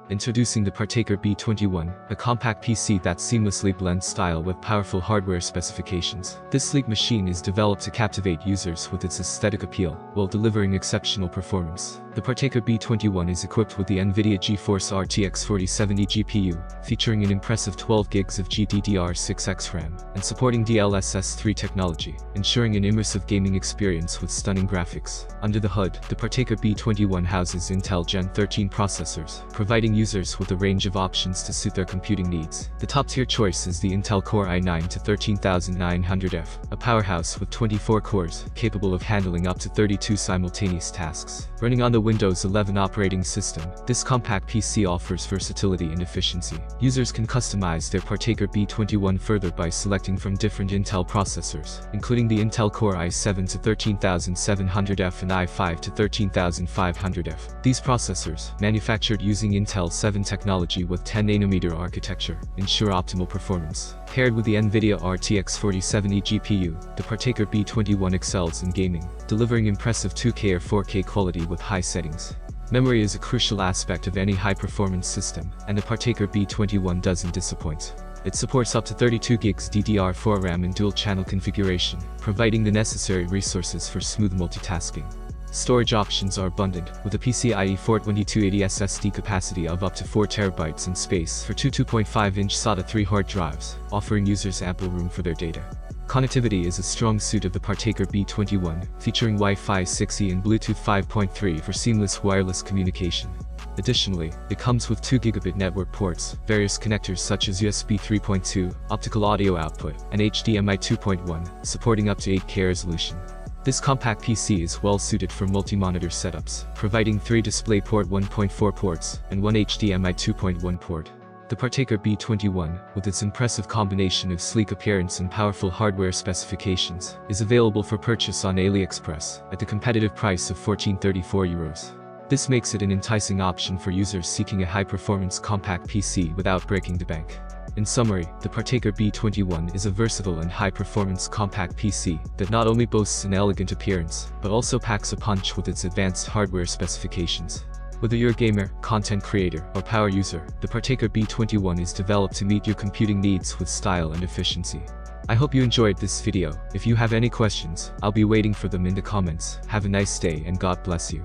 Introducing the Partaker B21, a compact PC that seamlessly blends style with powerful hardware specifications. This sleek machine is developed to captivate users with its aesthetic appeal, while delivering exceptional performance. The Partaker B21 is equipped with the NVIDIA GeForce RTX 4070 GPU, featuring an impressive 12 GB of GDDR6X RAM, and supporting DLSS 3 technology, ensuring an immersive gaming experience with stunning graphics. Under the hood, the Partaker B21 houses Intel Gen 13 processors, providing users with a range of options to suit their computing needs. The top-tier choice is the Intel Core i9-13900F, a powerhouse with 24 cores, capable of handling up to 32 simultaneous tasks. Running on the Windows 11 operating system, this compact PC offers versatility and efficiency. Users can customize their Partaker B21 further by selecting from different Intel processors, including the Intel Core i7-13700F and i5-13500F. These processors, manufactured using Intel 7 technology with 10nm architecture, ensure optimal performance. Paired with the NVIDIA RTX 4070 GPU, the Partaker B21 excels in gaming, delivering impressive 2K or 4K quality with high settings. Memory is a crucial aspect of any high-performance system, and the Partaker B21 doesn't disappoint. It supports up to 32 GB DDR4 RAM in dual-channel configuration, providing the necessary resources for smooth multitasking. Storage options are abundant, with a PCIe 42280 SSD capacity of up to 4 TB and space for two 2.5-inch SATA 3 hard drives, offering users ample room for their data. Connectivity is a strong suit of the Partaker B21, featuring Wi-Fi 6E and Bluetooth 5.3 for seamless wireless communication. Additionally, it comes with 2 gigabit network ports, various connectors such as USB 3.2, optical audio output, and HDMI 2.1, supporting up to 8K resolution. This compact PC is well suited for multi-monitor setups, providing 3 DisplayPort 1.4 ports and 1 HDMI 2.1 port. The Partaker B21, with its impressive combination of sleek appearance and powerful hardware specifications, is available for purchase on AliExpress at the competitive price of €1434. This makes it an enticing option for users seeking a high-performance compact PC without breaking the bank. In summary, the Partaker B21 is a versatile and high-performance compact PC that not only boasts an elegant appearance, but also packs a punch with its advanced hardware specifications. Whether you're a gamer, content creator, or power user, the Partaker B21 is developed to meet your computing needs with style and efficiency. I hope you enjoyed this video. If you have any questions, I'll be waiting for them in the comments. Have a nice day and God bless you.